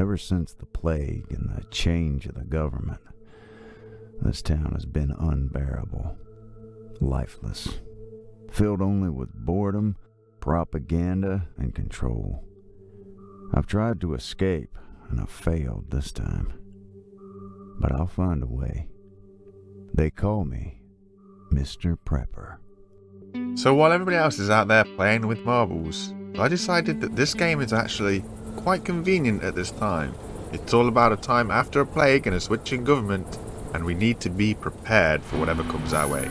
Ever since the plague and the change of the government, this town has been unbearable, lifeless, filled only with boredom, propaganda, and control. I've tried to escape, and I've failed this time. But I'll find a way. They call me Mr. Prepper. So while everybody else is out there playing with marbles, I decided that this game is actually quite convenient at this time. It's all about a time after a plague and a switching government, and we need to be prepared for whatever comes our way.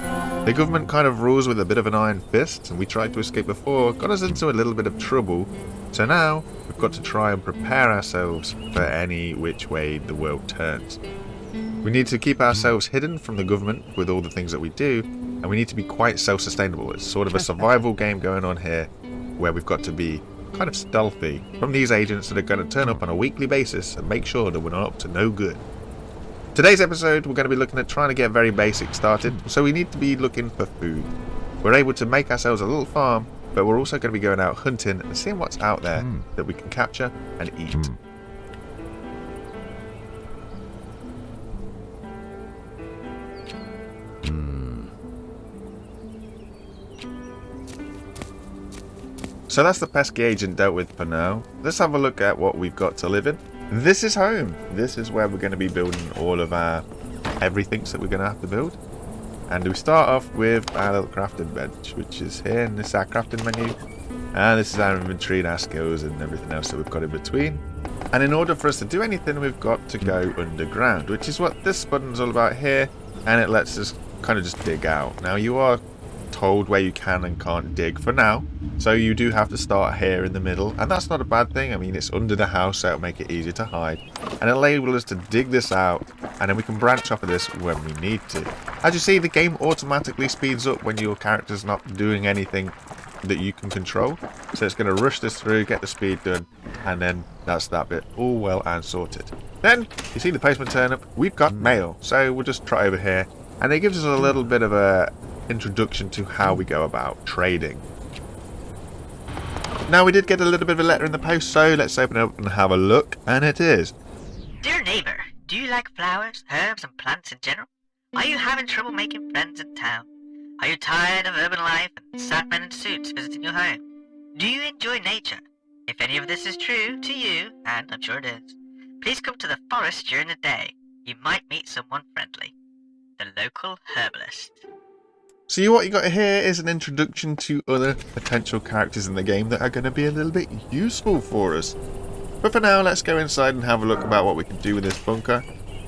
The government kind of rules with a bit of an iron fist, and we tried to escape before, got us into a little bit of trouble, so now we've got to try and prepare ourselves for any which way the world turns. We need to keep ourselves hidden from the government with all the things that we do, and we need to be quite self-sustainable. It's sort of a survival game going on here, where we've got to be kind of stealthy from these agents that are going to turn up on a weekly basis and make sure that we're not up to no good. Today's episode, we're going to be looking at trying to get very basic started, so we need to be looking for food. We're able to make ourselves a little farm, but we're also going to be going out hunting and seeing what's out there that we can capture and eat. So that's the pesky agent dealt with for now. Let's have a look at what we've got to live in. This is home. This is where we're going to be building all of our everythings that we're going to have to build. And we start off with our little crafting bench, which is here, and this is our crafting menu. And this is our inventory and our skills and everything else that we've got in between. And in order for us to do anything, we've got to go underground, which is what this button's all about here. And it lets us kind of just dig out. Now you are told where you can and can't dig for now, so you do have to start here in the middle, and that's not a bad thing. I mean, it's under the house, so it'll make it easier to hide, and it'll enable us to dig this out, and then we can branch off of this when we need to. As you see, the game automatically speeds up when your character's not doing anything that you can control, so it's going to rush this through, get the speed done, and then that's that bit all well and sorted. Then you see the postman turn up. We've got mail, so we'll just try over here, and it gives us a little bit of a introduction to how we go about trading. Now, we did get a little bit of a letter in the post, so let's open it up and have a look, and it is. Dear neighbour, do you like flowers, herbs and plants in general? Are you having trouble making friends in town? Are you tired of urban life and sad men in suits visiting your home? Do you enjoy nature? If any of this is true to you, and I'm sure it is, please come to the forest during the day. You might meet someone friendly. The local herbalist. So what you got here is an introduction to other potential characters in the game that are going to be a little bit useful for us. But for now, let's go inside and have a look about what we can do with this bunker.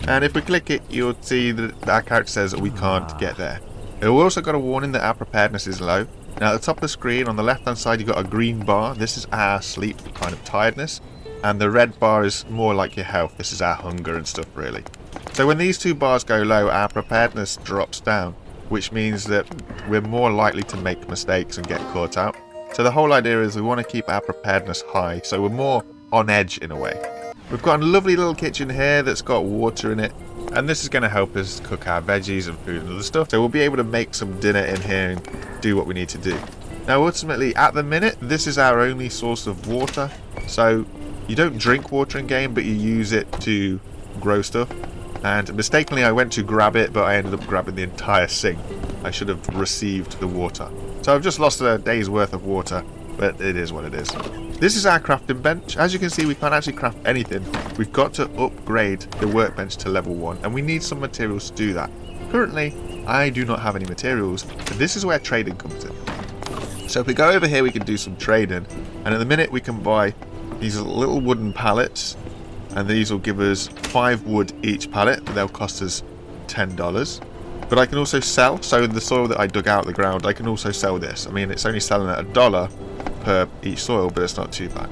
And if we click it, you'll see that our character says that we can't get there. We've also got a warning that our preparedness is low. Now at the top of the screen, on the left hand side, you've got a green bar. This is our sleep kind of tiredness. And the red bar is more like your health. This is our hunger and stuff, really. So when these two bars go low, our preparedness drops down, which means that we're more likely to make mistakes and get caught out. So the whole idea is we want to keep our preparedness high, so we're more on edge in a way. We've got a lovely little kitchen here that's got water in it, and this is going to help us cook our veggies and food and other stuff, so we'll be able to make some dinner in here and do what we need to do. Now ultimately, at the minute, this is our only source of water, so you don't drink water in game, but you use it to grow stuff. And mistakenly I went to grab it, but I ended up grabbing the entire sink. I should have received the water. So I've just lost a day's worth of water, but it is what it is. This is our crafting bench. As you can see, we can't actually craft anything. We've got to upgrade the workbench to level 1, and we need some materials to do that. Currently, I do not have any materials, but this is where trading comes in. So if we go over here, we can do some trading, and at the minute we can buy these little wooden pallets, and these will give us 5 wood each pallet, but they'll cost us $10. But I can also sell, so the soil that I dug out of the ground, I can also sell this. I mean, it's only selling at $1 per each soil, but it's not too bad.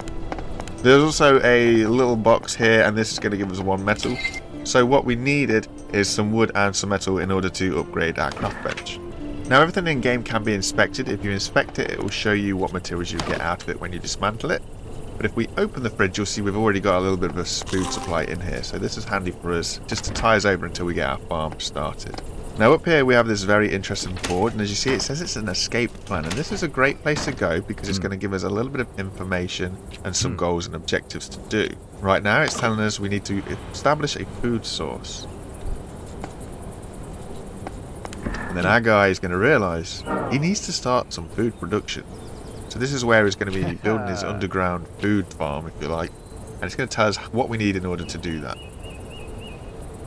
There's also a little box here, and this is going to give us 1 metal. So what we needed is some wood and some metal in order to upgrade our craft bench. Now everything in game can be inspected. If you inspect it, it will show you what materials you get out of it when you dismantle it. But if we open the fridge, you'll see we've already got a little bit of a food supply in here. So this is handy for us just to tie us over until we get our farm started. Now up here we have this very interesting board, and as you see it says it's an escape plan, and this is a great place to go because it's going to give us a little bit of information and some goals and objectives to do. Right now it's telling us we need to establish a food source. And then our guy is going to realise he needs to start some food production. So this is where he's going to be building his underground food farm, if you like. And it's going to tell us what we need in order to do that.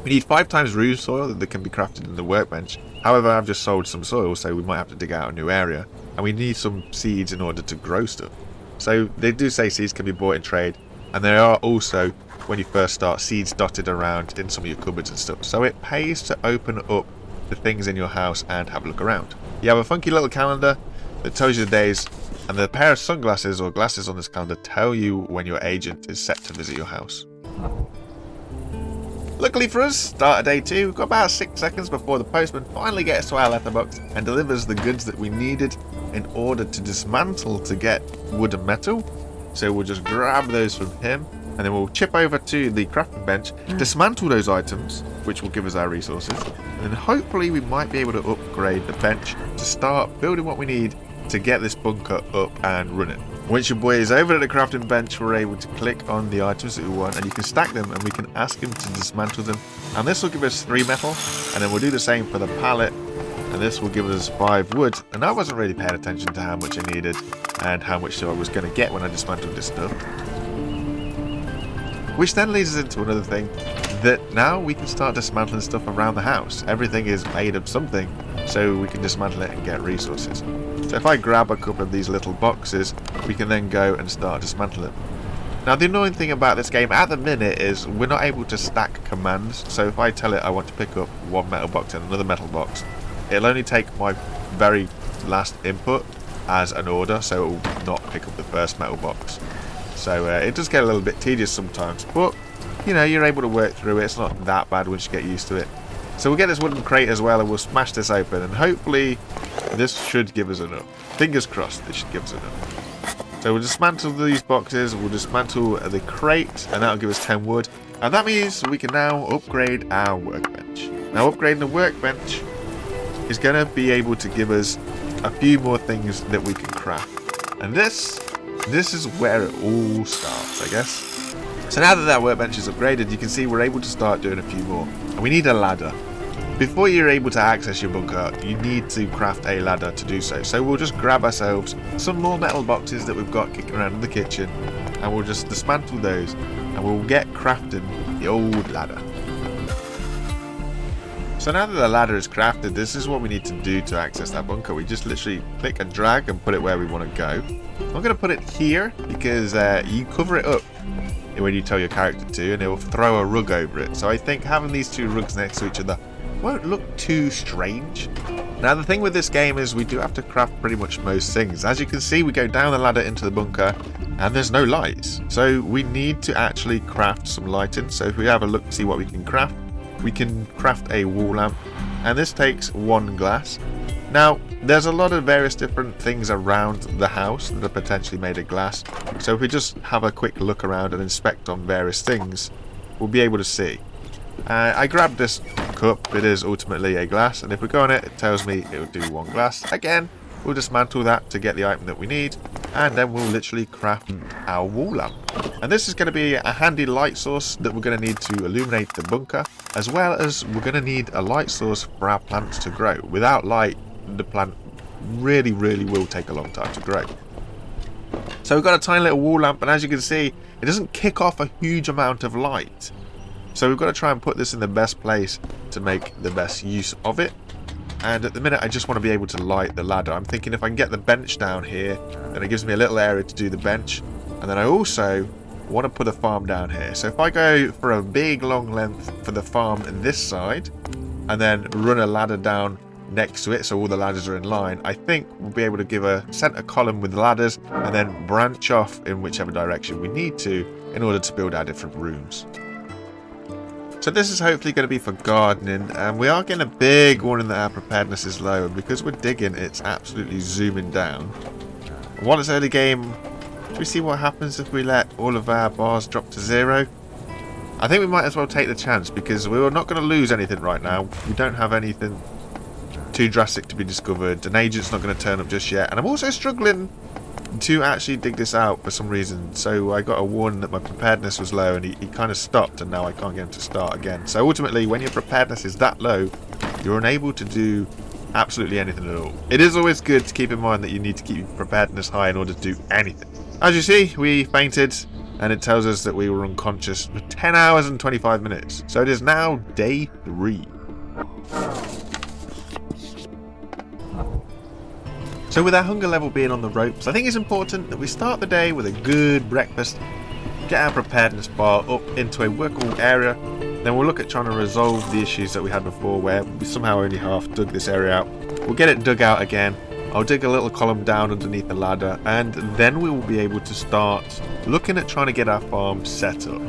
We need 5 times room soil that can be crafted in the workbench. However, I've just sold some soil, so we might have to dig out a new area. And we need some seeds in order to grow stuff. So they do say seeds can be bought in trade. And there are also, when you first start, seeds dotted around in some of your cupboards and stuff. So it pays to open up the things in your house and have a look around. You have a funky little calendar that tells you the days, and the pair of sunglasses or glasses on this calendar tell you when your agent is set to visit your house. Luckily for us, start of day 2, we've got about 6 seconds before the postman finally gets to our letterbox and delivers the goods that we needed in order to dismantle to get wood and metal. So we'll just grab those from him, and then we'll chip over to the crafting bench, dismantle those items, which will give us our resources, and then hopefully we might be able to upgrade the bench to start building what we need to get this bunker up and running. Once your boy is over at the crafting bench, we're able to click on the items that we want, and you can stack them, and we can ask him to dismantle them, and this will give us 3 metal, and then we'll do the same for the pallet, and this will give us 5 wood. And I wasn't really paying attention to how much I needed and how much I was going to get when I dismantled this stuff. Which then leads us into another thing, that now we can start dismantling stuff around the house. Everything is made of something, so we can dismantle it and get resources. So if I grab a couple of these little boxes, we can then go and start dismantling. Now the annoying thing about this game at the minute is we're not able to stack commands. So if I tell it I want to pick up one metal box and another metal box, it'll only take my very last input as an order, so it will not pick up the first metal box. So it does get a little bit tedious sometimes, but you know, you're able to work through it. It's not that bad once you get used to it. So we'll get this wooden crate as well, and we'll smash this open, and hopefully this should give us enough. Fingers crossed this should give us enough. So we'll dismantle these boxes, we'll dismantle the crate, and that'll give us 10 wood. And that means we can now upgrade our workbench. Now upgrading the workbench is going to be able to give us a few more things that we can craft. And this is where it all starts, I guess. So now that workbench is upgraded, you can see we're able to start doing a few more. And we need a ladder. Before you're able to access your bunker, you need to craft a ladder to do so. So we'll just grab ourselves some more metal boxes that we've got kicking around in the kitchen, and we'll just dismantle those, and we'll get crafting the old ladder. So now that the ladder is crafted, this is what we need to do to access that bunker. We just literally click and drag and put it where we want to go. I'm going to put it here because you cover it up when you tell your character to, and it will throw a rug over it. So I think having these 2 rugs next to each other won't look too strange. Now the thing with this game is we do have to craft pretty much most things. As you can see, we go down the ladder into the bunker and there's no lights. So we need to actually craft some lighting. So if we have a look to see what we can craft a wall lamp, and this takes 1 glass. Now there's a lot of various different things around the house that are potentially made of glass, so if we just have a quick look around and inspect on various things, we'll be able to see. I grabbed this cup. It is ultimately a glass, and if we go on it, it tells me it will do 1 glass. Again, we'll dismantle that to get the item that we need, and then we'll literally craft our wall lamp. And this is going to be a handy light source that we're going to need to illuminate the bunker, as well as we're going to need a light source for our plants to grow. Without light, the plant really will take a long time to grow. So we've got a tiny little wall lamp, and as you can see, it doesn't kick off a huge amount of light. So we've got to try and put this in the best place to make the best use of it. And at the minute, I just want to be able to light the ladder. I'm thinking if I can get the bench down here, then it gives me a little area to do the bench. And then I also want to put a farm down here. So if I go for a big long length for the farm this side, and then run a ladder down next to it so all the ladders are in line, I think we'll be able to give a center column with ladders and then branch off in whichever direction we need to in order to build our different rooms. So this is hopefully going to be for gardening, and we are getting a big warning that our preparedness is low, and because we're digging, it's absolutely zooming down. While it's early game, should we see what happens if we let all of our bars drop to 0? I think we might as well take the chance, because we're not going to lose anything right now. We don't have anything too drastic to be discovered. An agent's not going to turn up just yet, and I'm also struggling to actually dig this out for some reason. So I got a warning that my preparedness was low, and he kind of stopped, and now I can't get him to start again. So ultimately, when your preparedness is that low, you're unable to do absolutely anything at all. It is always good to keep in mind that you need to keep your preparedness high in order to do anything. As you see, we fainted, and it tells us that we were unconscious for 10 hours and 25 minutes. So it is now day 3. So with our hunger level being on the ropes, I think it's important that we start the day with a good breakfast, get our preparedness bar up into a workable area, then we'll look at trying to resolve the issues that we had before where we somehow only half dug this area out. We'll get it dug out again, I'll dig a little column down underneath the ladder, and then we will be able to start looking at trying to get our farm set up.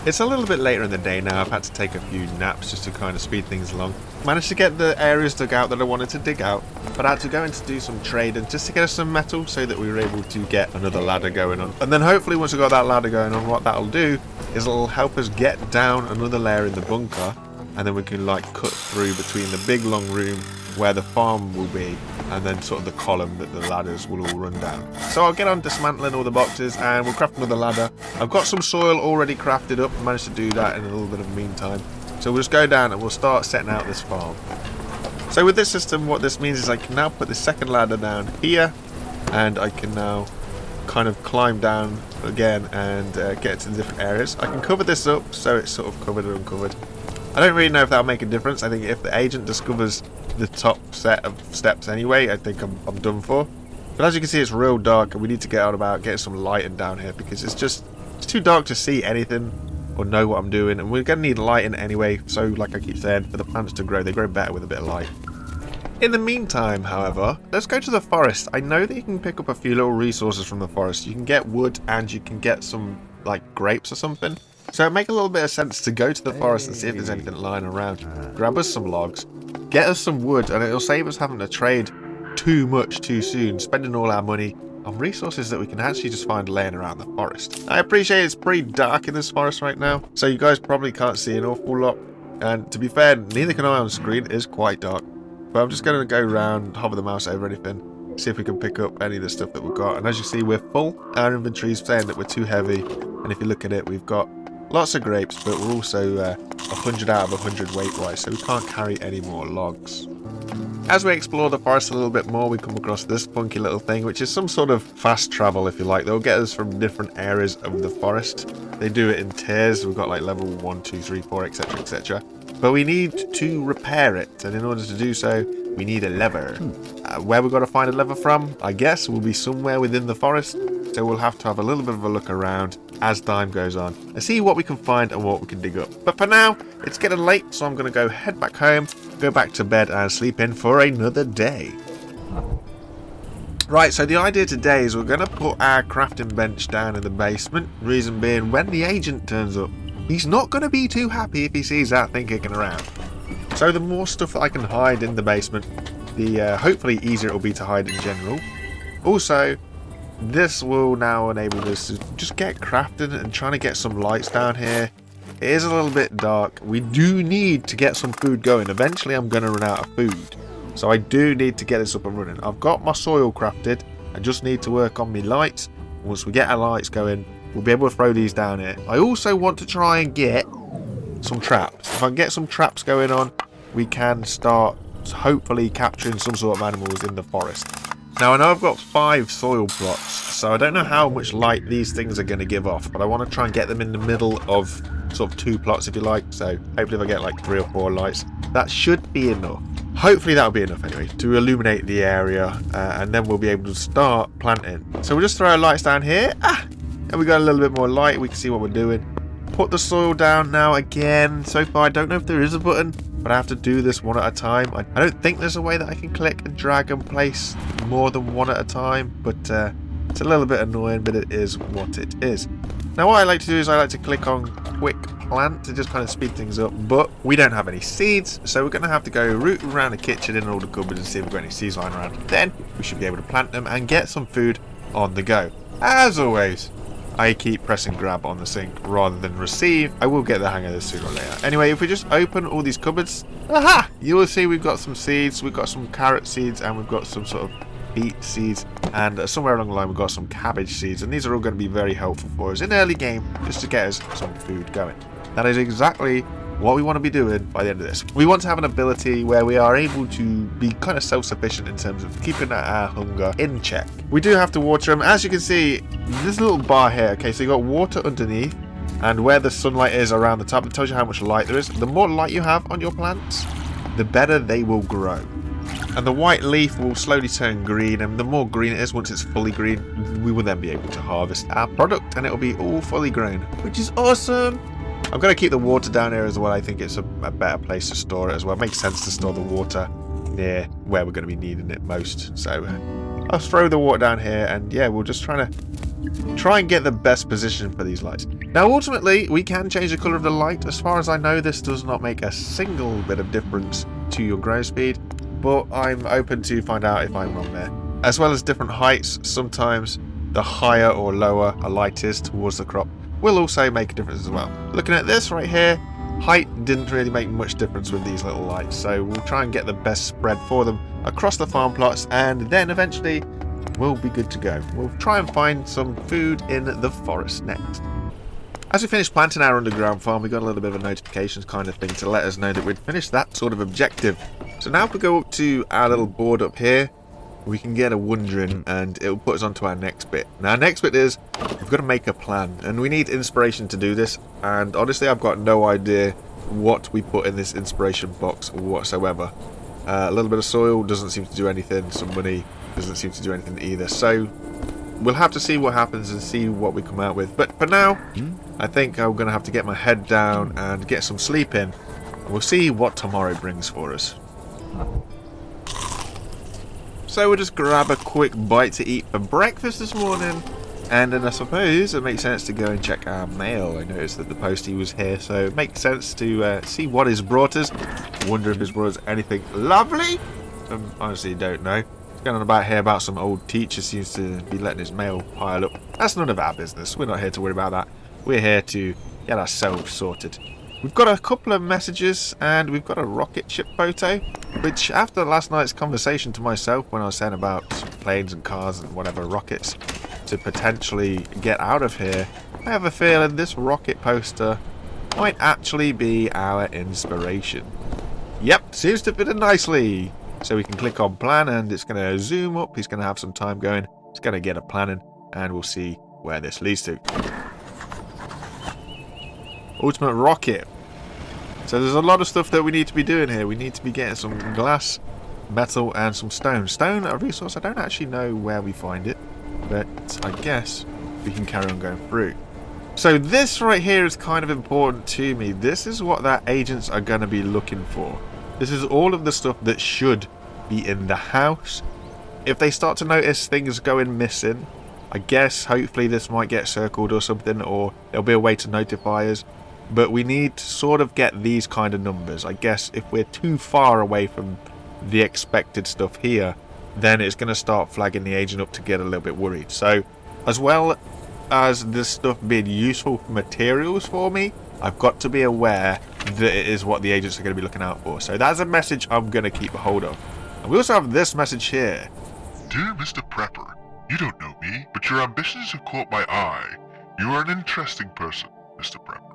It's a little bit later in the day now. I've had to take a few naps just to kind of speed things along. Managed to get the areas dug out that I wanted to dig out, but I had to go in to do some trading just to get us some metal so that we were able to get another ladder going on. And then hopefully once we got that ladder going on, what that'll do is it'll help us get down another layer in the bunker, and then we can like cut through between the big long room where the farm will be and then sort of the column that the ladders will all run down. So I'll get on dismantling all the boxes and we'll craft another ladder. I've got some soil already crafted up, managed to do that in a little bit of meantime. So we'll just go down and we'll start setting out this farm. So with this system, what this means is I can now put the second ladder down here, and I can now kind of climb down again and get to the different areas. I can cover this up so it's sort of covered and uncovered. I don't really know if that'll make a difference. I think if the agent discovers the top set of steps anyway, I think I'm done for. But as you can see, it's real dark, and we need to get on about getting some lighting down here because it's too dark to see anything or know what I'm doing, and we're going to need lighting anyway. So like I keep saying, for the plants to grow, they grow better with a bit of light. In the meantime, however, let's go to the forest. I know that you can pick up a few little resources from the forest. You can get wood and you can get some like grapes or something. So it makes a little bit of sense to go to the forest and see if there's anything lying around. Grab us some logs, get us some wood, and it'll save us having to trade too much too soon, spending all our money on resources that we can actually just find laying around the forest. I appreciate it's pretty dark in this forest right now, so you guys probably can't see an awful lot. And to be fair, neither can I on screen. It is quite dark. But I'm just going to go around, hover the mouse over anything, see if we can pick up any of the stuff that we've got. And as you see, we're full. Our inventory is saying that we're too heavy. And if you look at it, we've got lots of grapes, but we're also 100 out of 100 weight-wise, so we can't carry any more logs. As we explore the forest a little bit more, we come across this funky little thing, which is some sort of fast travel, if you like. They'll get us from different areas of the forest. They do it in tiers. We've got like level 1, 2, 3, 4, etc, etc. But we need to repair it, and in order to do so, we need a lever. Where we've got to find a lever from, I guess, will be somewhere within the forest. So we'll have to have a little bit of a look around as time goes on and see what we can find and what we can dig up. But for now, it's getting late, so I'm going to go head back home, go back to bed and sleep in for another day. Right, so the idea today is we're going to put our crafting bench down in the basement. Reason being, when the agent turns up, he's not going to be too happy if he sees that thing kicking around. So the more stuff that I can hide in the basement, the hopefully easier it will be to hide in general. Also, this will now enable us to just get crafting and trying to get some lights down here. It is a little bit dark. We do need to get some food going. Eventually I'm going to run out of food. So I do need to get this up and running. I've got my soil crafted. I just need to work on my lights. Once we get our lights going, we'll be able to throw these down here. I also want to try and get some traps. If I can get some traps going on, we can start hopefully capturing some sort of animals in the forest. Now I know I've got 5 soil plots, so I don't know how much light these things are going to give off, but I want to try and get them in the middle of sort of 2 plots if you like. So hopefully if I get like 3 or 4 lights, that should be enough. Hopefully that'll be enough anyway to illuminate the area, and then we'll be able to start planting. So we'll just throw our lights down here, and we got a little bit more light, we can see what we're doing. Put the soil down now again. So far I don't know if there is a button, but I have to do this one at a time. I don't think there's a way that I can click and drag and place more than one at a time, but it's a little bit annoying, but it is what it is. Now what I like to do is I like to click on quick plant to just kind of speed things up, but we don't have any seeds, so we're going to have to go root around the kitchen in all the cupboards and see if we've got any seeds lying around. Then we should be able to plant them and get some food on the go. As always, I keep pressing grab on the sink rather than receive. I will get the hang of this sooner or later. Anyway, if we just open all these cupboards, aha! You will see we've got some seeds, we've got some carrot seeds, and we've got some sort of beet seeds, and somewhere along the line we've got some cabbage seeds, and these are all going to be very helpful for us in early game just to get us some food going. That is exactly what we want to be doing by the end of this. We want to have an ability where we are able to be kind of self-sufficient in terms of keeping our hunger in check. We do have to water them. As you can see, this little bar here, okay, so you got water underneath, and where the sunlight is around the top, it tells you how much light there is. The more light you have on your plants, the better they will grow. And the white leaf will slowly turn green, and the more green it is, once it's fully green, we will then be able to harvest our product, and it will be all fully grown, which is awesome. I'm going to keep the water down here as well. I think it's a better place to store it as well. It makes sense to store the water near where we're going to be needing it most. So I'll throw the water down here, and yeah, we'll just try and get the best position for these lights. Now, ultimately, we can change the colour of the light. As far as I know, this does not make a single bit of difference to your grow speed, but I'm open to find out if I'm wrong there. As well as different heights, sometimes the higher or lower a light is towards the crop will also make a difference as well. Looking at this right here, height didn't really make much difference with these little lights, so we'll try and get the best spread for them across the farm plots, and then eventually we'll be good to go. We'll try and find some food in the forest next. As we finished planting our underground farm, we got a little bit of a notifications kind of thing to let us know that we'd finished that sort of objective. So now if we go up to our little board up here, we can get a wondering, and it'll put us onto our next bit. Now, our next bit is we've got to make a plan, and we need inspiration to do this, and honestly I've got no idea what we put in this inspiration box whatsoever. A little bit of soil doesn't seem to do anything, some money doesn't seem to do anything either, so we'll have to see what happens and see what we come out with. But for now, I think I'm going to have to get my head down and get some sleep in, and we'll see what tomorrow brings for us. So we'll just grab a quick bite to eat for breakfast this morning, and then I suppose it makes sense to go and check our mail. I noticed that the postie was here, so it makes sense to see what he's brought us. Wonder if he's brought us anything lovely. Honestly don't know. He's going on about here about some old teacher seems to be letting his mail pile up. That's none of our business. We're not here to worry about that. We're here to get ourselves sorted. We've got a couple of messages, and we've got a rocket ship photo, which after last night's conversation to myself when I was saying about planes and cars and whatever rockets to potentially get out of here, I have a feeling this rocket poster might actually be our inspiration. Yep, seems to fit in nicely. So we can click on plan, and it's going to zoom up. He's going to have some time going. It's going to get a planning, and we'll see where this leads to. Ultimate rocket. So there's a lot of stuff that we need to be doing here. We need to be getting some glass, metal, and some stone. Stone, a resource, I don't actually know where we find it, but I guess we can carry on going through. So this right here is kind of important to me. This is what that agents are going to be looking for. This is all of the stuff that should be in the house. If they start to notice things going missing, I guess hopefully this might get circled or something, or there'll be a way to notify us. But we need to sort of get these kind of numbers. I guess if we're too far away from the expected stuff here, then it's going to start flagging the agent up to get a little bit worried. So as well as this stuff being useful for materials for me, I've got to be aware that it is what the agents are going to be looking out for. So that's a message I'm going to keep a hold of. And we also have this message here. Dear Mr. Prepper, you don't know me, but your ambitions have caught my eye. You are an interesting person, Mr. Prepper.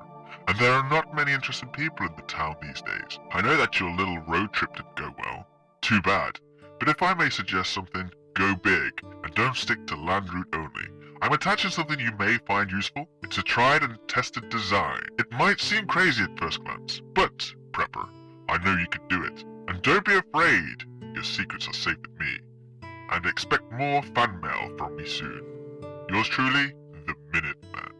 And there are not many interesting people in the town these days. I know that your little road trip didn't go well. Too bad. But if I may suggest something, go big, and don't stick to land route only. I'm attaching something you may find useful. It's a tried and tested design. It might seem crazy at first glance, but, Prepper, I know you can do it. And don't be afraid. Your secrets are safe with me. And expect more fan mail from me soon. Yours truly, the Minuteman.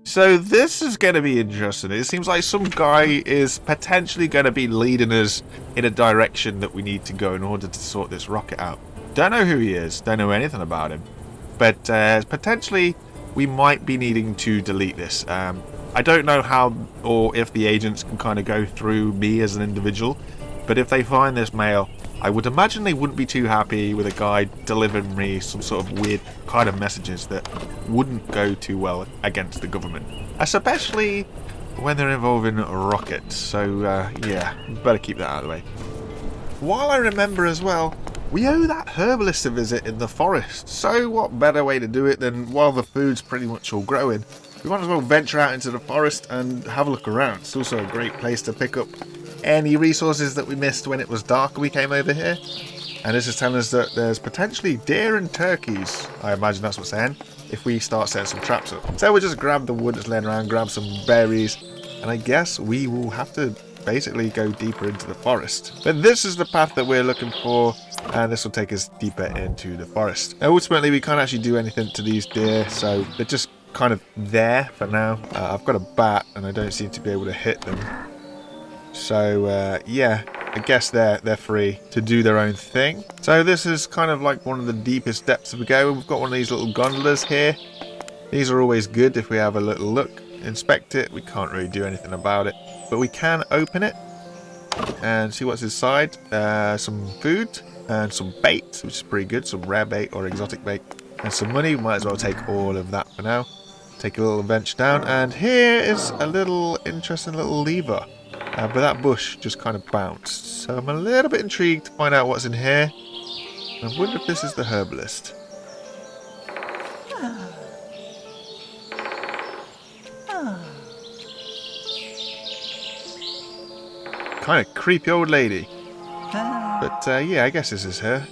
So this is going to be interesting. It seems like some guy is potentially going to be leading us in a direction that we need to go in order to sort this rocket out. Don't know who he is. Don't know anything about him. But potentially we might be needing to delete this. I don't know how or if the agents can kind of go through me as an individual. But if they find this mail, I would imagine they wouldn't be too happy with a guy delivering me some sort of weird kind of messages that wouldn't go too well against the government. Especially when they're involving rockets. So, yeah, better keep that out of the way. While I remember as well, We owe that herbalist a visit in the forest, so what better way to do it than while the food's pretty much all growing? We might as well venture out into the forest and have a look around. It's also a great place to pick up any resources that we missed when it was dark we came over here. And this is telling us that there's potentially deer and turkeys, I imagine that's what's saying, if we start setting some traps up. So we'll just grab the wood that's laying around, grab some berries, and I guess we will have to basically go deeper into the forest. But this is the path that we're looking for, and this will take us deeper into the forest. Now, ultimately, we can't actually do anything to these deer, so they're just kind of there for now. I've got a bat, and I don't seem to be able to hit them. So, yeah, I guess they're free to do their own thing. So this is kind of like one of the deepest depths we go. We've got one of these little gondolas here. These are always good if we have a little look, inspect it. We can't really do anything about it, but we can open it and see what's inside. Some food and some bait, which is pretty good. Some rare bait or exotic bait, and some money. We might as well take all of that for now. Take a little venture down, and here is a little interesting little lever. But that bush just kind of bounced. So I'm a little bit intrigued to find out what's in here. I wonder if this is the herbalist. Kind of creepy old lady. But yeah, I guess this is her.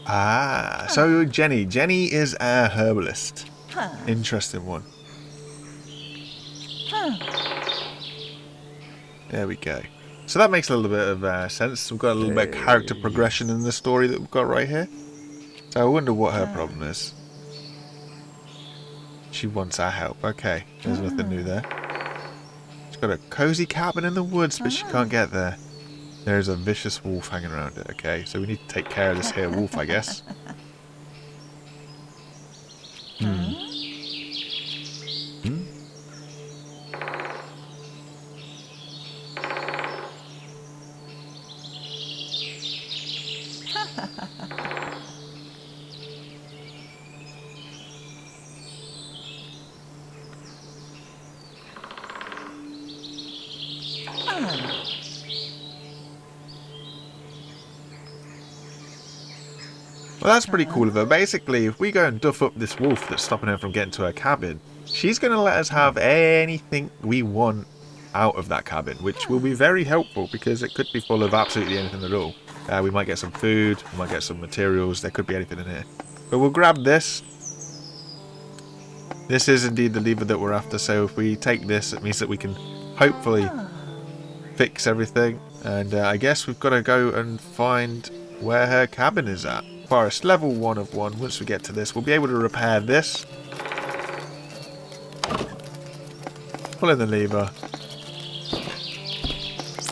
Ah, so Jenny. Jenny is our herbalist. Interesting one. There we go. So that makes a little bit of sense. We've got a little bit of character progression in the story that we've got right here. So I wonder what her problem is. She wants our help. Okay, there's nothing new there. She's got a cozy cabin in the woods, but she can't get there. There's a vicious wolf hanging around it. Okay, so we need to take care of this here wolf, I guess. Well, that's pretty cool of her. Basically, if we go and duff up this wolf that's stopping her from getting to her cabin, she's going to let us have anything we want out of that cabin, which will be very helpful because it could be full of absolutely anything at all. We might get some food, we might get some materials, there could be anything in here. But we'll grab this. This is indeed the lever that we're after, so if we take this, it means that we can hopefully fix everything. And I guess we've got to go and find where her cabin is at. Forest level 1 of 1. Once we get to this, we'll be able to repair this. Pull in the lever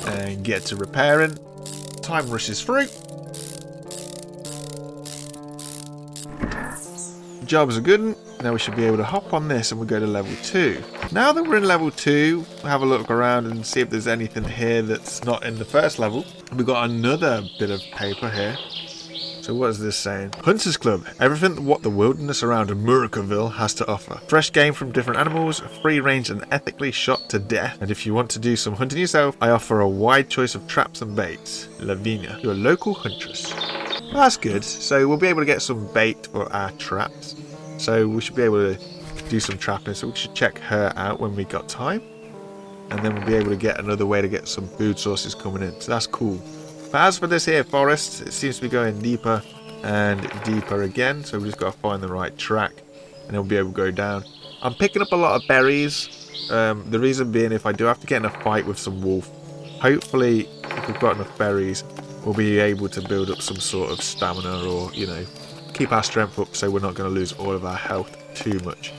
and get to repairing. Time rushes through. Job's a good one. Now we should be able to hop on this and we'll go to level 2. Now that we're in level 2, we'll have a look around and see if there's anything here that's not in the first level. We've got another bit of paper here. So what is this saying? Hunters Club. Everything what the wilderness around Murricaville has to offer. Fresh game from different animals, free range and ethically shot to death. And if you want to do some hunting yourself, I offer a wide choice of traps and baits. Lavinia, your local huntress. Well, that's good. So we'll be able to get some bait for our traps. So we should be able to do some trapping. So we should check her out when we got time. And then we'll be able to get another way to get some food sources coming in. So that's cool. But as for this here forest, it seems to be going deeper and deeper again. So we've just got to find the right track and then we'll be able to go down. I'm picking up a lot of berries. The reason being, if I do have to get in a fight with some wolf, hopefully if we've got enough berries, we'll be able to build up some sort of stamina or, you know, keep our strength up so we're not going to lose all of our health too much.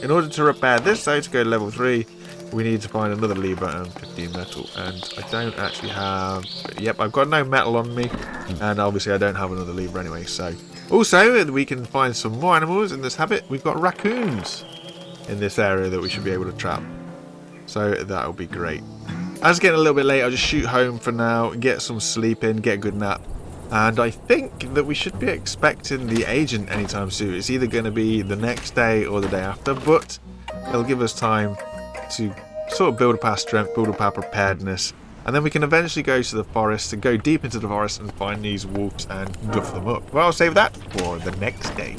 In order to repair this though, to go to level 3, we need to find another lever and 15 metal, and I don't actually have... Yep, I've got no metal on me, and obviously I don't have another lever anyway, so... Also, we can find some more animals in this habit. We've got raccoons in this area that we should be able to trap, so that'll be great. As it's getting a little bit late, I'll just shoot home for now, get some sleep in, get a good nap, And I think that we should be expecting the agent anytime soon. It's either going to be the next day or the day after, but it'll give us time to sort of build up our strength, build up our preparedness, and then we can eventually go to the forest and go deep into the forest and find these wolves and guff them up. Well, I'll save that for the next day.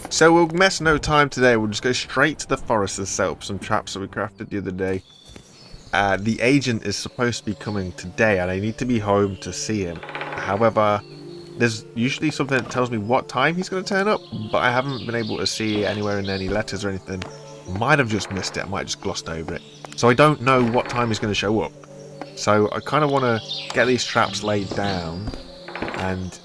So we'll mess no time today. We'll just go straight to the forest and set up some traps that we crafted the other day. The agent is supposed to be coming today and I need to be home to see him. However, there's usually something that tells me what time he's going to turn up, but I haven't been able to see anywhere in any letters or anything. Might have just missed it. I might have just glossed over it. So I don't know what time he's going to show up. So I kind of want to get these traps laid down and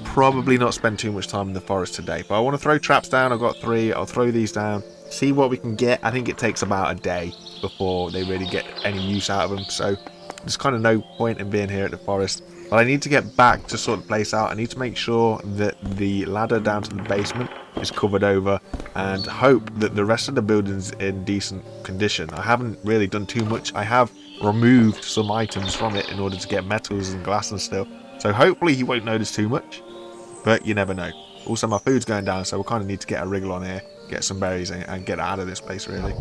probably not spend too much time in the forest today. But I want to throw traps down. I've got 3. I'll throw these down. See what we can get. I think it takes about a day before they really get any use out of them. So there's kind of no point in being here at the forest. But I need to get back to sort the place out. I need to make sure that the ladder down to the basement is covered over and hope that the rest of the building's in decent condition. I haven't really done too much. I have removed some items from it in order to get metals and glass and stuff. So hopefully he won't notice too much. But you never know. Also, my food's going down, so we kind of need to get a wriggle on here, get some berries and get out of this place, really.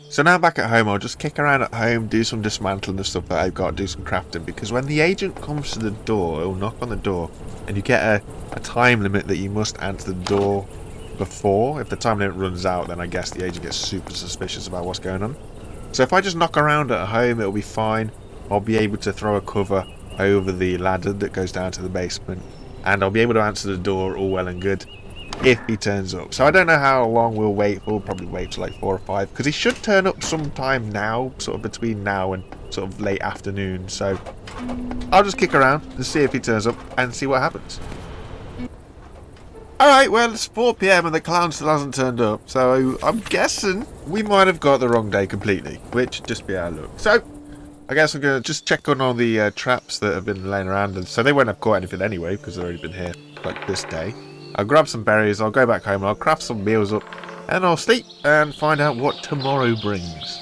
So now back at home, I'll just kick around at home, do some dismantling of stuff that I've got, do some crafting, because when the agent comes to the door, he'll knock on the door, and you get a time limit that you must answer the door before. If the time limit runs out, then I guess the agent gets super suspicious about what's going on. So if I just knock around at home, it'll be fine. I'll be able to throw a cover over the ladder that goes down to the basement, and I'll be able to answer the door all well and good if he turns up. So I don't know how long we'll wait for. We'll probably wait till like 4 or 5, because he should turn up sometime now, sort of between now and sort of late afternoon. So I'll just kick around and see if he turns up and see what happens. Alright, well, it's 4 PM and the clown still hasn't turned up, so I'm guessing we might have got the wrong day completely, which would just be our luck. So I guess I'm going to just check on all the traps that have been laying around, and so they won't have caught anything anyway, because they've already been here like this day. I'll grab some berries, I'll go back home, I'll craft some meals up, and I'll sleep and find out what tomorrow brings.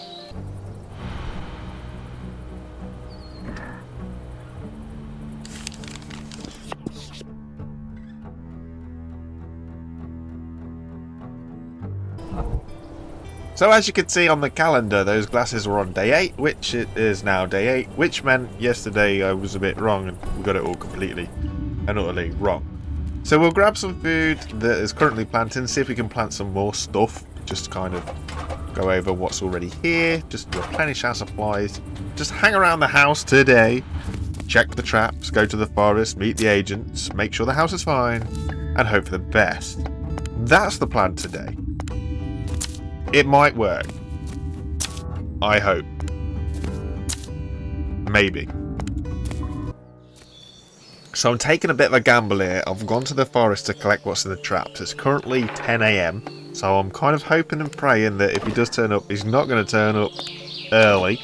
So as you can see on the calendar, those glasses were on day 8, which it is now day 8, which meant yesterday I was a bit wrong and we got it all completely and utterly wrong. So we'll grab some food that is currently planting, see if we can plant some more stuff, just kind of go over what's already here, just replenish our supplies, just hang around the house today, check the traps, go to the forest, meet the agents, make sure the house is fine, and hope for the best. That's the plan today. It might work. I hope. Maybe. So I'm taking a bit of a gamble here. I've gone to the forest to collect what's in the traps. It's currently 10 AM. So I'm kind of hoping and praying that if he does turn up, he's not going to turn up early.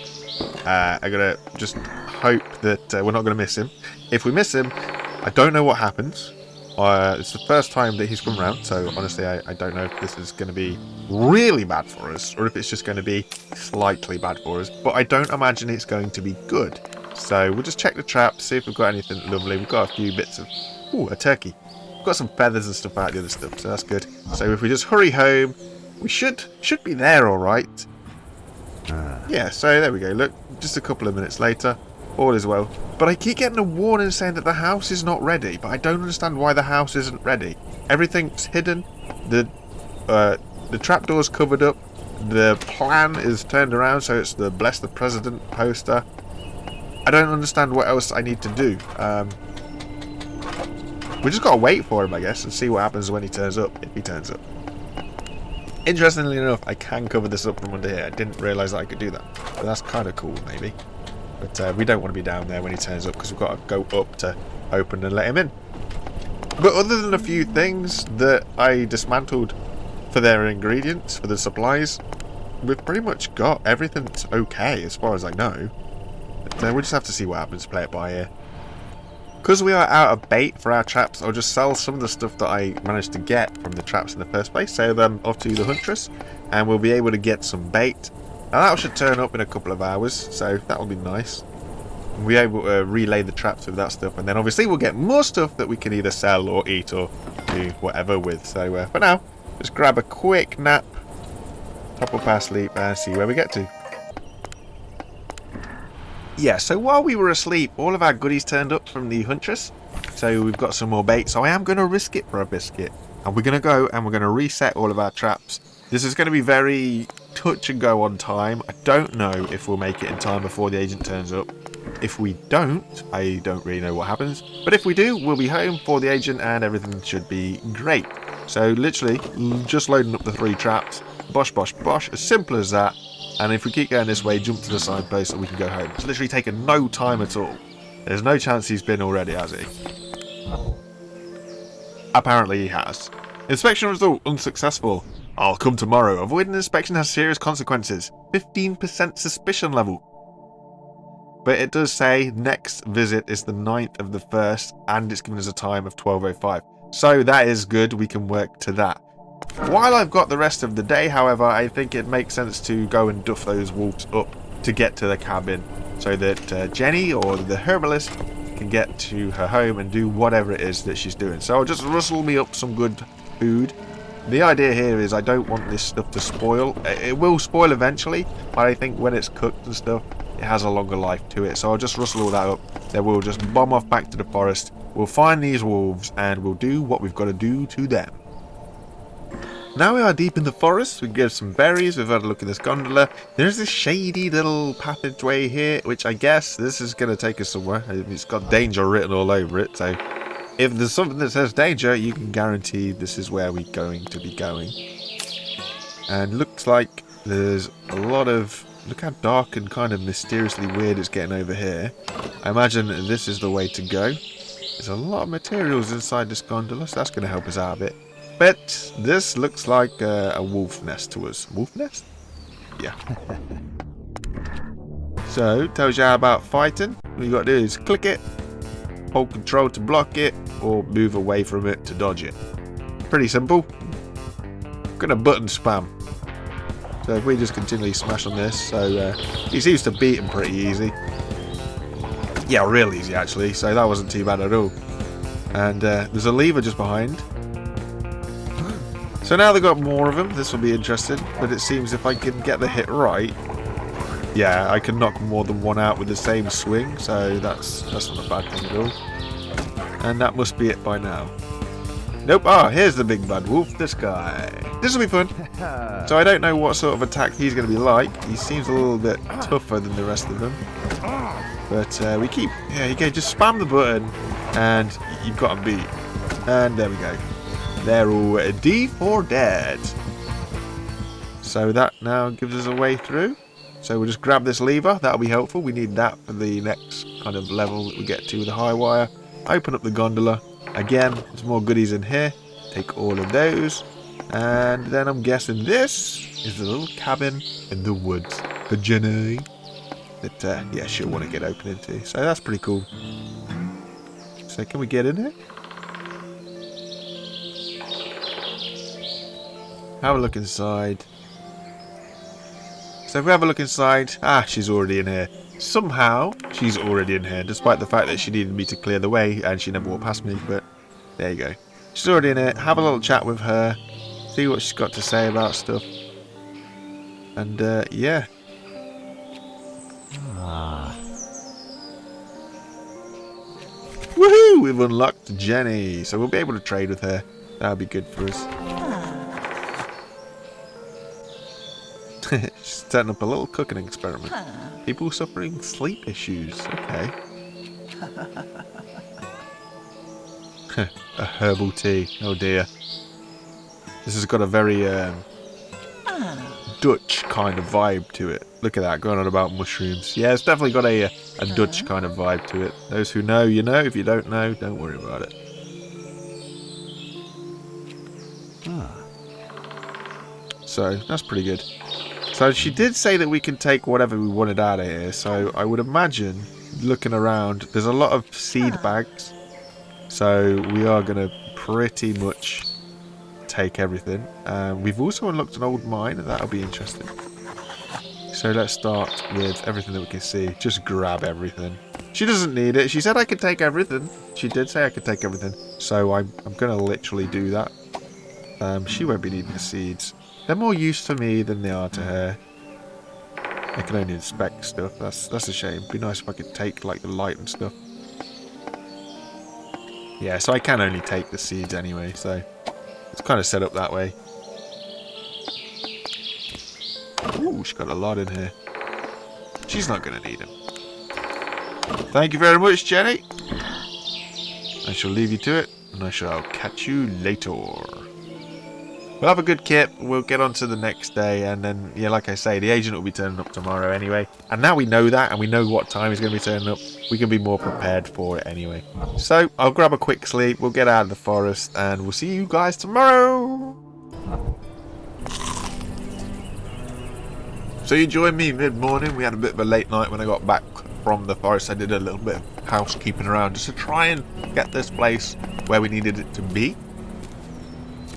I'm going to just hope that we're not going to miss him. If we miss him, I don't know what happens. It's the first time that he's come around, so honestly I don't know if this is going to be really bad for us or if it's just going to be slightly bad for us, but I don't imagine it's going to be good. So we'll just check the traps, see if we've got anything lovely. We've got a few bits of... Ooh, a turkey. We've got some feathers and stuff out of the other stuff, so that's good. So if we just hurry home, we should be there alright. Yeah, so there we go. Look, just a couple of minutes later, all is well. But I keep getting a warning saying that the house is not ready, but I don't understand why the house isn't ready. Everything's hidden, the trapdoor's covered up, the plan is turned around so it's the Bless the President poster. I don't understand what else I need to do. We just gotta wait for him, I guess, and see what happens when he turns up, if he turns up. Interestingly enough, I can cover this up from under here. I didn't realise that I could do that, but that's kind of cool, maybe. But we don't want to be down there when he turns up because we've got to go up to open and let him in. But other than a few things that I dismantled for their ingredients, for the supplies, we've pretty much got everything that's okay as far as I know. But we'll just have to see what happens, play it by ear. Because we are out of bait for our traps, I'll just sell some of the stuff that I managed to get from the traps in the first place, sell them off to the huntress, and we'll be able to get some bait. Now that should turn up in a couple of hours, so that'll be nice. We'll be able to relay the traps with that stuff, and then obviously we'll get more stuff that we can either sell or eat or do whatever with. So for now, just grab a quick nap, top up our sleep, and see where we get to. Yeah, so while we were asleep, all of our goodies turned up from the huntress. So we've got some more bait, so I am going to risk it for a biscuit. And we're going to go and we're going to reset all of our traps. This is going to be very touch and go on time. I don't know if we'll make it in time before the agent turns up. If we don't, I don't really know what happens. But if we do, we'll be home for the agent and everything should be great. So literally, just loading up the 3 traps. Bosh, bosh, bosh. As simple as that. And if we keep going this way, jump to the signpost and we can go home. It's literally taken no time at all. There's no chance he's been already, has he? Apparently he has. Inspection result unsuccessful. I'll come tomorrow. Avoiding inspection has serious consequences. 15% suspicion level. But it does say next visit is the 9th of the 1st and it's given us a time of 12:05. So that is good. We can work to that. While I've got the rest of the day, however, I think it makes sense to go and duff those wolves up to get to the cabin so that Jenny or the herbalist can get to her home and do whatever it is that she's doing. So I'll just rustle me up some good food. The idea here is I don't want this stuff to spoil. It will spoil eventually, but I think when it's cooked and stuff, it has a longer life to it. So I'll just rustle all that up. Then we'll just bomb off back to the forest. We'll find these wolves and we'll do what we've got to do to them. Now we are deep in the forest. We can get some berries. We've had a look at this gondola. There's this shady little passageway here, which I guess this is going to take us somewhere. It's got danger written all over it. So if there's something that says danger, you can guarantee this is where we're going to be going. And looks like there's a lot of... Look how dark and kind of mysteriously weird it's getting over here. I imagine this is the way to go. There's a lot of materials inside this gondola, so that's going to help us out a bit. But this looks like a wolf nest to us. Wolf nest? Yeah. So, tells you how about fighting. All you got to do is click it, hold control to block it, or move away from it to dodge it. Pretty simple. Gonna button spam. So if we just continually smash on this, so he seems to beat him pretty easy. Yeah, real easy actually, so that wasn't too bad at all. And there's a lever just behind. So now they've got more of them. This will be interesting. But it seems if I can get the hit right, yeah, I can knock more than one out with the same swing. So that's not a bad thing at all. And that must be it by now. Nope. Ah, here's the big bad wolf. This guy. This will be fun. So I don't know what sort of attack he's going to be like. He seems a little bit tougher than the rest of them. But we keep... Yeah, you go. Just spam the button and you've got him beat. And there we go. They're all D for dead. So that now gives us a way through. So we'll just grab this lever. That'll be helpful. We need that for the next kind of level that we get to with the high wire. Open up the gondola. Again, there's more goodies in here. Take all of those. And then I'm guessing this is the little cabin in the woods for Jenny. That, yeah, she'll want to get open into. So that's pretty cool. So can we get in here? Have a look inside. So if we have a look inside, she's already in here. Somehow, she's already in here, despite the fact that she needed me to clear the way and she never walked past me, but there you go. She's already in here. Have a little chat with her. See what she's got to say about stuff. And, yeah. Woohoo! We've unlocked Jenny. So we'll be able to trade with her. That'll be good for us. She's setting up a little cooking experiment. People suffering sleep issues. Okay. A herbal tea. Oh dear. This has got a very Dutch kind of vibe to it. Look at that, going on about mushrooms. Yeah, it's definitely got a Dutch kind of vibe to it. Those who know, you know. If you don't know, don't worry about it. So, that's pretty good. So she did say that we can take whatever we wanted out of here. So I would imagine, looking around, there's a lot of seed bags. So we are going to pretty much take everything. We've also unlocked an old mine, and that'll be interesting. so let's start with everything that we can see. Just grab everything. She doesn't need it. She said I could take everything. She did say I could take everything. So I'm going to literally do that. She won't be needing the seeds. They're more use for me than they are to her. I can only inspect stuff. That's a shame. It'd be nice if I could take like the light and stuff. Yeah, so I can only take the seeds anyway, so it's kind of set up that way. Ooh, she's got a lot in here. She's not going to need them. Thank you very much, Jenny. I shall leave you to it, and I shall catch you later. We'll have a good kip. We'll get on to the next day, and then, yeah, like I say, the agent will be turning up tomorrow anyway. And now we know that, and we know what time he's going to be turning up, we can be more prepared for it anyway. So, I'll grab a quick sleep, we'll get out of the forest, and we'll see you guys tomorrow. So you joined me mid-morning. We had a bit of a late night when I got back from the forest. I did a little bit of housekeeping around just to try and get this place where we needed it to be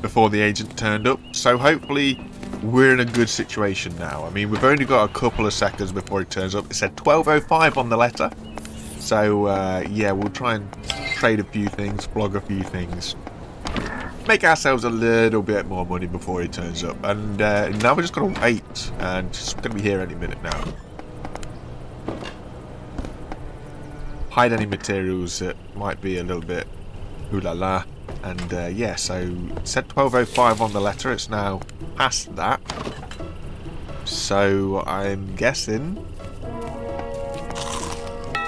before the agent turned up. So hopefully we're in a good situation now. I mean, we've only got a couple of seconds before he turns up. It said 12:05 on the letter. So yeah, we'll try and trade a few things, vlog a few things, make ourselves a little bit more money before he turns up. And now we're just going to wait, and it's going to be here any minute now. Hide any materials that might be a little bit ooh la la. And yeah, so it said 12:05 on the letter. It's now past that. So I'm guessing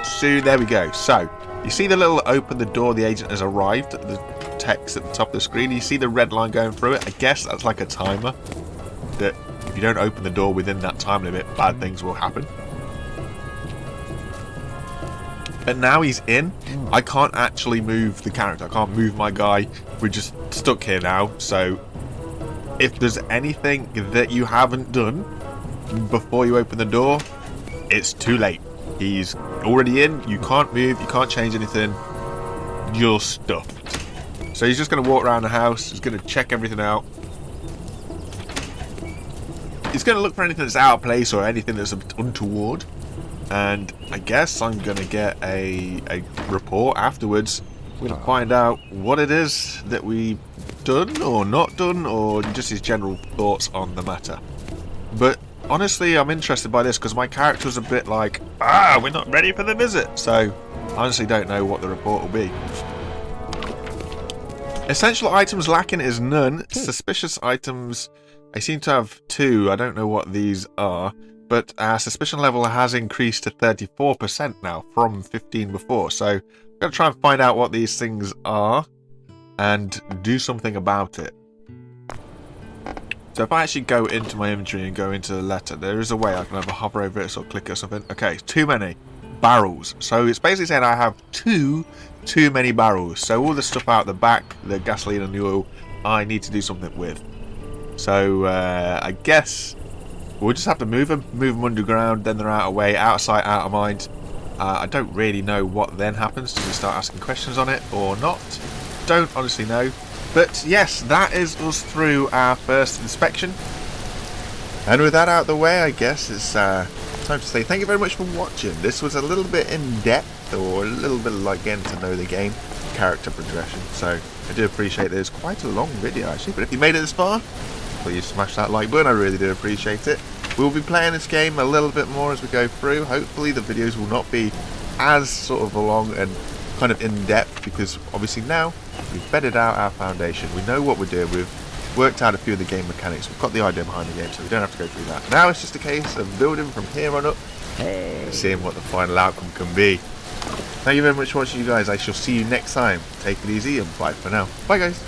soon. There we go. So you see the little open the door, the agent has arrived, the text at the top of the screen. You see the red line going through it. I guess that's like a timer that if you don't open the door within that time limit, bad things will happen. But now he's in, I can't actually move the character. I can't move my guy. We're just stuck here now. So if there's anything that you haven't done before you open the door, it's too late. He's already in. You can't move. You can't change anything. You're stuffed. So he's just going to walk around the house. He's going to check everything out. He's going to look for anything that's out of place or anything that's a bit untoward. And I guess I'm going to get a report afterwards. We're going to find out what it is that we've done or not done, or just his general thoughts on the matter. But honestly, I'm interested by this because my character's a bit like, we're not ready for the visit. So I honestly don't know what the report will be. Essential items lacking is none. Suspicious items, I seem to have 2. I don't know what these are. But our suspicion level has increased to 34% now from 15 before. So I'm going to try and find out what these things are and do something about it. So if I actually go into my inventory and go into the letter, there is a way I can either hover over it or click or something. Okay, too many barrels. So it's basically saying I have too many barrels. So all the stuff out the back, the gasoline and the oil, I need to do something with. So I guess we'll just have to move them underground, then they're out of way, out of sight, out of mind. I don't really know what then happens. Do we start asking questions on it or not? Don't honestly know. But yes, that is us through our first inspection. And with that out of the way, I guess it's time to say thank you very much for watching. This was a little bit in depth, or a little bit like getting to know the game, character progression. So I do appreciate it. It's quite a long video actually, but if you made it this far, please smash that like button. I really do appreciate it. We'll be playing this game a little bit more as we go through. Hopefully the videos will not be as sort of long and kind of in-depth, because obviously now we've bedded out our foundation. We know what we're doing. We've worked out a few of the game mechanics. We've got the idea behind the game, so we don't have to go through that. Now it's just a case of building from here on up and seeing what the final outcome can be. Thank you very much for watching, you guys. I shall see you next time. Take it easy and bye for now. Bye, guys.